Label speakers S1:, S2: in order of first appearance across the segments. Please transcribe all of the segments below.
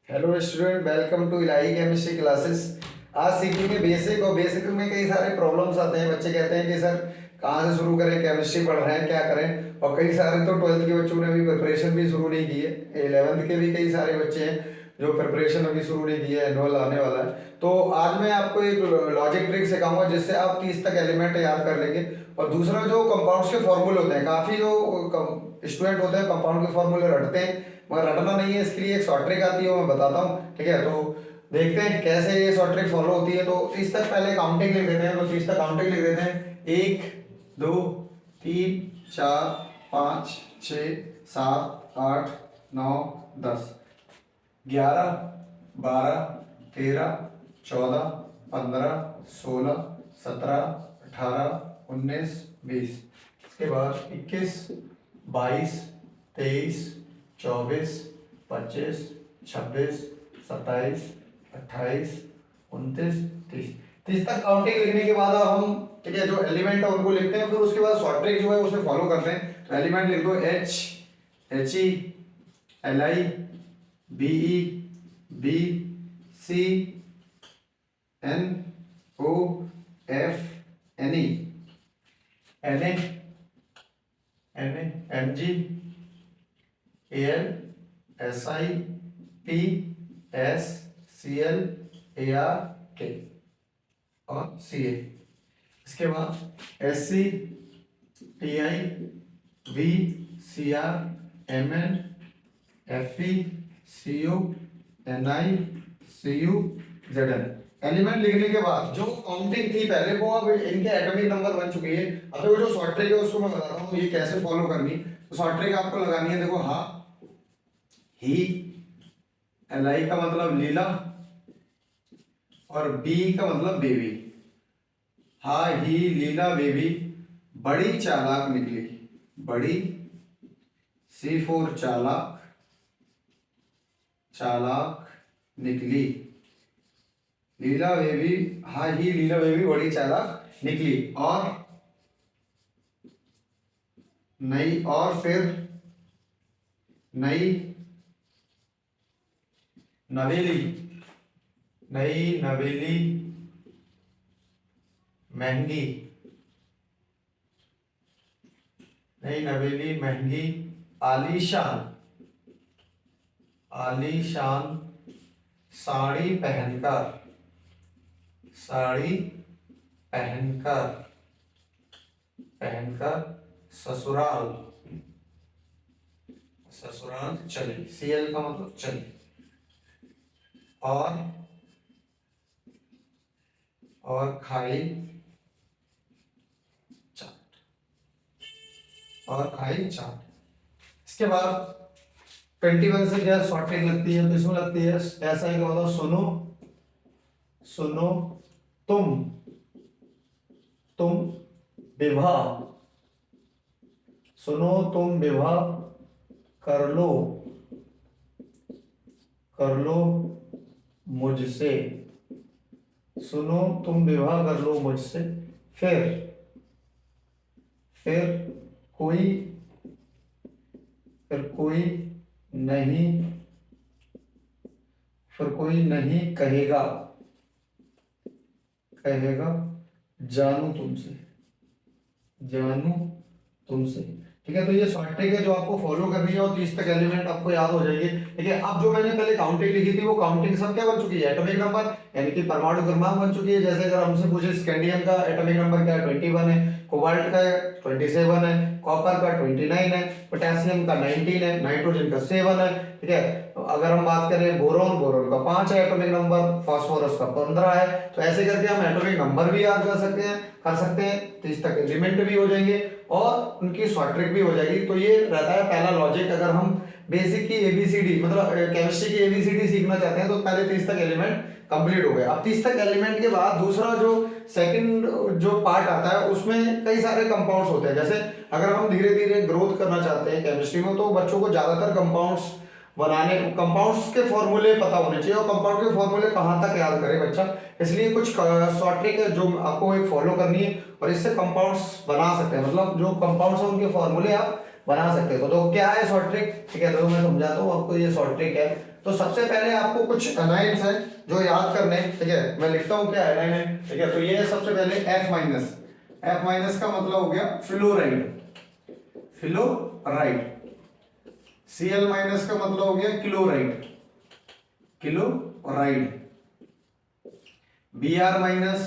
S1: Hello student, welcome to Ilahi chemistry classes. आज सीखेंगे basic, और बेसिक में कई सारे प्रॉब्लम्स आते हैं। बच्चे कहते हैं कि सर कहाँ से शुरू करें, केमिस्ट्री पढ़ रहे हैं क्या करें। और कई सारे तो 12th के बच्चों ने अभी प्रिपरेशन भी शुरू नहीं की है। 11th के भी कई सारे बच्चे हैं जो प्रिपरेशन अभी शुरू नहीं की है, एनुअल आने वाला है। तो आज मैं आपको एक लॉजिक ट्रिक सिखाऊंगा जिससे आप 30 तक एलिमेंट याद कर लेंगे। और दूसरा, जो कंपाउंड्स के फॉर्मूले होते हैं, काफ़ी जो स्टूडेंट होते हैं कंपाउंड के फॉर्मूले रटते हैं, मगर रटना नहीं है। इसके लिए एक शॉर्ट ट्रिक आती है, वो मैं बताता हूँ। ठीक है, तो देखते हैं कैसे ये शॉर्ट ट्रिक फॉलो होती है। तो 30 तक पहले काउंटिंग लिख देते हैं। तो 30 तक काउंटिंग लिख देते हैं। 1 2 3 4 5 6 7 8 9 10 11 12 13 14 15 16 17 18 19 20। इसके बाद 21 22 23 24 25 26 27 28 29 30। 30 तक काउंटिंग लिखने के बाद अब हम, ठीक है, जो एलिमेंट है उनको लिखते हैं। फिर उसके बाद शॉर्ट ट्रिक जो है उसे फॉलो करते हैं। तो एलिमेंट लिख दो H HE Li BE BC NO FNE Na Mg Al Si P S Cl Ar K और Ca। इसके बाद Sc Ti V Cr Mn Fe Cu Ni Cu Zn। Element लिखने के बाद जो काउंटिंग थी पहले, वो अब इनके एटॉमिक नंबर बन चुकी है। अब देखो, जो शॉर्ट ट्रिक है उसको मैं बताता हूँ ये कैसे फॉलो करनी। तो शॉर्ट ट्रिक आपको लगानी है। देखो, हा ही, Li का मतलब लीला, और बी का मतलब बेबी। हा ही लीला बेबी बड़ी चालाक निकली। बड़ी C4 चालाक, चालाक निकली। लीला बेबी, हा ही लीला बेबी बड़ी चालाक निकली। और नई, और फिर नई नवेली, नई नवेली महंगी, नई नवेली महंगी आलीशान, आलीशान साड़ी पहनकर, साड़ी पहनकर, पहनकर ससुराल, ससुराल चली। CL का मतलब चली। और खाई चाट, और खाई चाट। इसके बाद 21 से क्या शॉर्ट ट्रिक लगती है। तो इसमें लगती है ऐसा ही, मतलब सुनो, सुनो तुम विवाह, सुनो तुम विवाह कर लो, कर लो मुझसे, सुनो तुम विवाह कर लो मुझसे। फिर फिर कोई फिर कोई नहीं, फिर कोई नहीं कहेगा, कहेगा जानू तुमसे, जानू तुमसे। ठीक है, तो ये शॉर्ट ट्रिक है जो आपको फॉलो करनी है, और 30 तक एलिमेंट आपको याद हो जाएगी। ठीक है, अब जो मैंने पहले काउंटिंग लिखी थी, वो काउंटिंग सब क्या बन चुकी है, एटॉमिक नंबर, यानी कि परमाणु क्रमांक बन चुकी है। जैसे अगर हमसे पूछे स्कैंडियम का एटॉमिक नंबर क्या है, 21 है। कोबाल्ट का 27 है। कॉपर का 29 है। पोटेशियम का 19 है। नाइट्रोजन का 7 है। ठीक है, अगर हम बात करें बोरोन, बोरोन का 5 है एटॉमिक नंबर, फास्फोरस का 15 है। तो ऐसे करके हम एटॉमिक नंबर भी याद कर सकते हैं 30 तक एलिमेंट भी हो जाएंगे, और उनकी शॉर्ट ट्रिक भी हो जाएगी। तो ये रहता है पहला लॉजिक। अगर हम बेसिक की एबीसीडी, मतलब केमिस्ट्री की एबीसीडी सीखना चाहते हैं, तो पहले 30 तक एलिमेंट कंप्लीट हो गए। अब 30 तक एलिमेंट के बाद दूसरा जो सेकंड जो पार्ट आता है, उसमें कई सारे कंपाउंड्स होते हैं। जैसे अगर हम धीरे धीरे ग्रोथ करना चाहते हैं केमिस्ट्री में, तो बच्चों को ज्यादातर कंपाउंड्स बनाने, कंपाउंड्स के फॉर्मूले पता होने चाहिए। और कंपाउंड के फॉर्मूले कहाँ तक याद करे बच्चा, इसलिए कुछ शॉर्ट ट्रिक है जो आपको एक फॉलो करनी है, और इससे कंपाउंड्स बना सकते हैं। मतलब जो कंपाउंड्स हैं उनके फॉर्मूले आप बना सकते हो। तो क्या है शॉर्ट ट्रिक, ठीक है, तो मैं समझाता हूँ आपको। ये शॉर्ट ट्रिक है। तो सबसे पहले आपको कुछ अनाइंस है जो याद करने हैं, ठीक है। मैं लिखता हूँ क्या एनाइन है, ठीक है। तो ये है सबसे पहले F माइनस। F माइनस का मतलब हो गया फ्लोराइड, फ्लोराइड। Cl माइनस का मतलब हो गया chloride, chloride. Br minus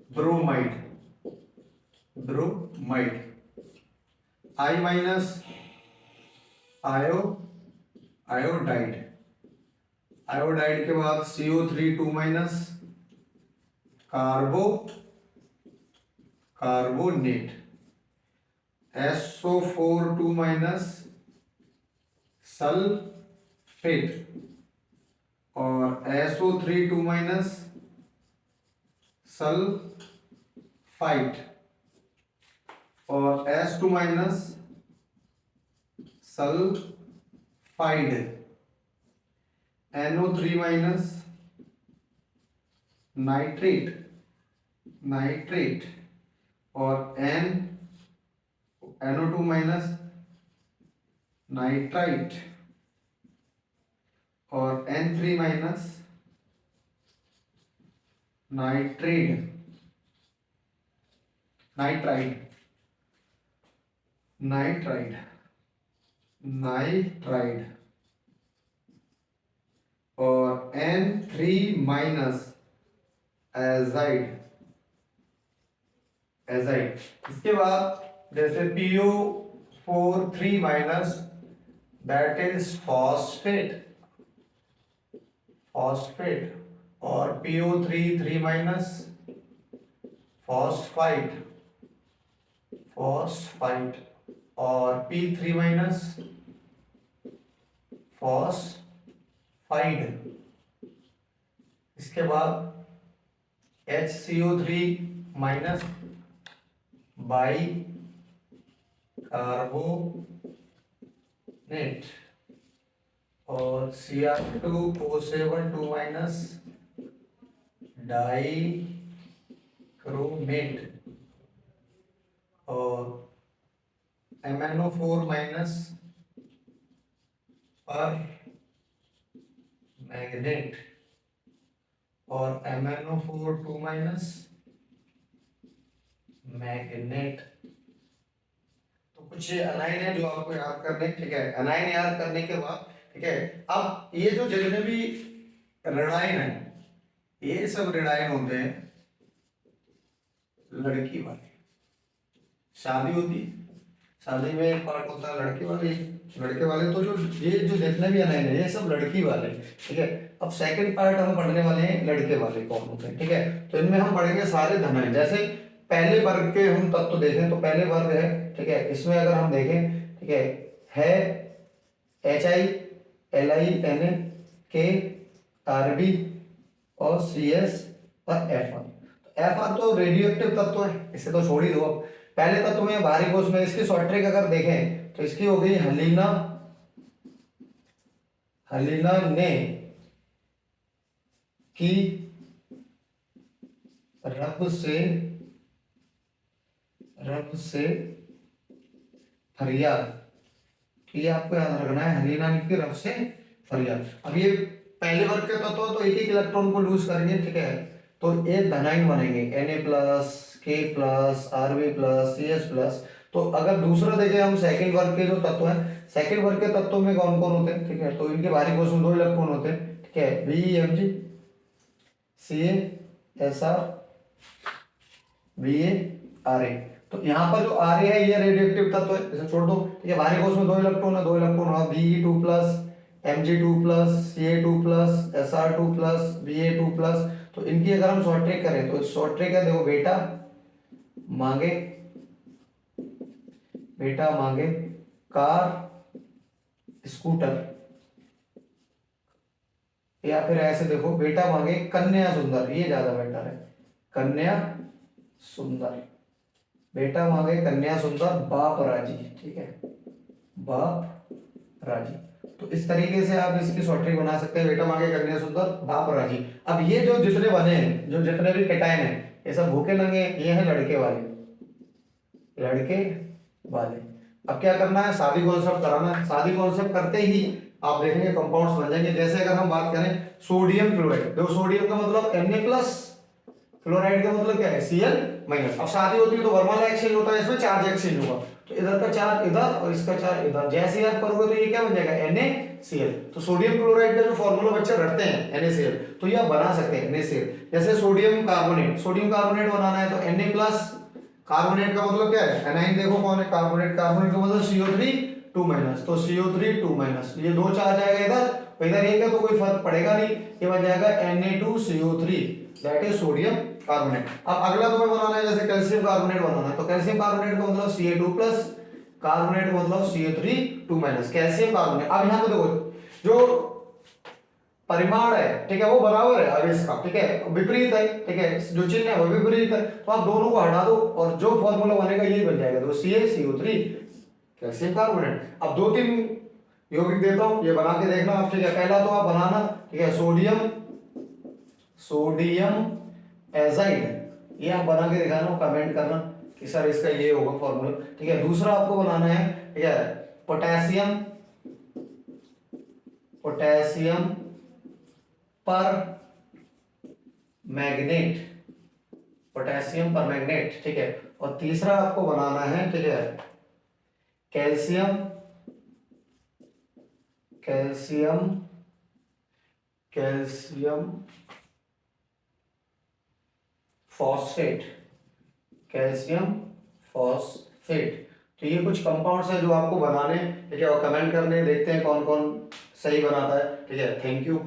S1: bromide, bromide. I minus iodide, iodide के बाद CO3 2 minus carbonate, SO4 2 minus sulphate और SO3 2 माइनस सल्फाइड और S2 minus sulphide, NO3 minus nitrate, nitrate और NO2 माइनस नाइट्राइट और N3 minus nitrate, nitride, nitride, nitride और N3 minus azide, azide. इसके बाद जैसे PO4 3 minus, that is phosphate, phosphate और PO3 3 minus phosphide, phosphide और P3 minus phosphide. इसके बाद HCO3 माइनस बाई कार्बोनेट और Cr2O7 2 माइनस डाइक्रोमेट और MnO4 माइनस पर मैग्नेट और MnO4 2 माइनस मैग्नेट। तो कुछ ये अनाइन है जो आपको याद करने, ठीक है। अनाइन याद करने के बाद, ठीक है, अब ये जो जितने भी ऋणाइन है, ये सब ऋणाइन होते हैं लड़की वाले। शादी होती, शादी में एक पार्ट होता है लड़के वाले, लड़के वाले। तो जो ये जो जितने भी अनाइन है ये सब लड़की वाले, ठीक है। अब सेकंड पार्ट हम पढ़ने वाले हैं लड़के वाले कौन होते हैं, ठीक है। तो इनमें हम पढ़ेंगे सारे धनाइन। जैसे पहले वर्ग के हम तत्व देखें तो पहले वर्ग है, ठीक है। इसमें अगर हम देखें, ठीक है HI LI Na K Rb और CS और Fr। Fr तो रेडियो एक्टिव तत्व है, इसे तो छोड़ ही दो। अब पहले तत्व में बाहरी कोश में इसकी शॉर्ट ट्रिक अगर देखें तो इसकी हो गई हलीना, हलीना ने की रब से फरियाद। ये आपको याद रखना है, हलीना ने की रब से फरियाद। अब ये पहले वर्ग के तत्व तो एक इलेक्ट्रॉन को लूज करेंगे, ठीक है। तो एक धनाइन बनेंगे Na+, K+, Rb+, CS+। तो अगर दूसरा देखें हम सेकंड वर्ग के जो तत्व हैं, सेकंड वर्ग के तत्वों में कौन कौन होते हैं, ठीक है। तो इनके बाहरी कोश में 2 इलेक्ट्रॉन होते हैं, ठीक है। BeMg CaSr BaRa। तो यहाँ पर जो Ra है ये रेडियोएक्टिव तत्व है, इसे छोड़ दो, ठीक है। बाहरी कोश में 2 इलेक्ट्रॉन है, 2 इलेक्ट्रॉन होगा Be2+, Mg2+, Ca2+, Sr2+, Ba2+। तो इनकी अगर हम शॉर्ट ट्रिक करें तो शॉर्ट ट्रिक है, देखो बेटा मांगे, बेटा मांगे कार स्कूटर, या फिर ऐसे देखो बेटा मांगे कन्या सुंदर, ये ज्यादा बेटर है, कन्या सुंदर। बेटा मांगे कन्या सुंदर बाप राजी, ठीक है, बाप राजी। तो इस तरीके से आप इसकी शॉर्ट ट्रिक बना सकते हैं, बेटा मांगे कन्या सुंदर बाप राजी। अब ये जो जितने बने हैं, जो जितने भी कैटायन हैं, ये सब भूखे नंगे, ये हैं लड़के वाले, लड़के वाले। अब क्या करना है, शादी कॉन्सेप्ट कराना है। शादी कॉन्सेप्ट करते ही आप देखेंगे कंपाउंड्स बन जाएंगे। जैसे अगर हम बात करें सोडियम क्लोराइड, देखो सोडियम का मतलब Na+, क्लोराइड का मतलब क्या है Cl-। अब शादी होती है तो वर्माला एक्सचेंज होता है, इसमें चार्ज एक्सचेंज होगा, तो इधर का चार्ज इधर और इसका चार्ज इधर, जैसे ही आप करोगे तो ये क्या बन जाएगा NaCl। तो सोडियम क्लोराइड का जो फॉर्मूला बच्चे रटते हैं NaCl, तो ये आप बना सकते हैं NaCl। जैसे सोडियम कार्बोनेट बनाना है तो Na+, कार्बोनेट का मतलब क्या है एनाइन, देखो कौन है कार्बोनेट का मतलब CO3 2-, तो CO3 2-, ये दो चार्ज आएगा इधर, इधर एक है तो कोई फर्क पड़ेगा नहीं, ये बन जाएगा Na2CO3, that is sodium carbonate. अब अगला तुम्हें बनाना है जैसे कैल्शियम कार्बोनेट बनाना है, तो कैल्शियम कार्बोनेट का मतलब Ca2+, कार्बोनेट का मतलब CO3 2-, कैल्शियम कार्बोनेट। अब यहाँ पे देखो जो परिमाण है, ठीक है, वो बराबर है अब इसका, ठीक है, विपरीत है, ठीक है, जो चिन्ह है वो विपरीत है, तो आप दोनों को हटा दो और जो फॉर्मूला बनेगा यही बन जाएगा, तो CaCO3 कैल्शियम कार्बोनेट। अब 2-3 यौगिक देता हूं, ये बना के देखना आप, ठीक है। पहला तो आप बनाना, ठीक है, सोडियम एजाइड, ये आप बना के दिखाना, कमेंट करना कि सर इसका ये होगा फॉर्मूला, ठीक है। दूसरा आपको बनाना है, ठीक है, पोटेशियम पर मैग्नेट, ठीक है। और तीसरा आपको बनाना है, ठीक है, कैल्शियम फॉस्फेट। तो ये कुछ कंपाउंड्स हैं जो आपको बनाने, ठीक है, और कमेंट करने, देखते हैं कौन कौन सही बनाता है, ठीक है। Thank you.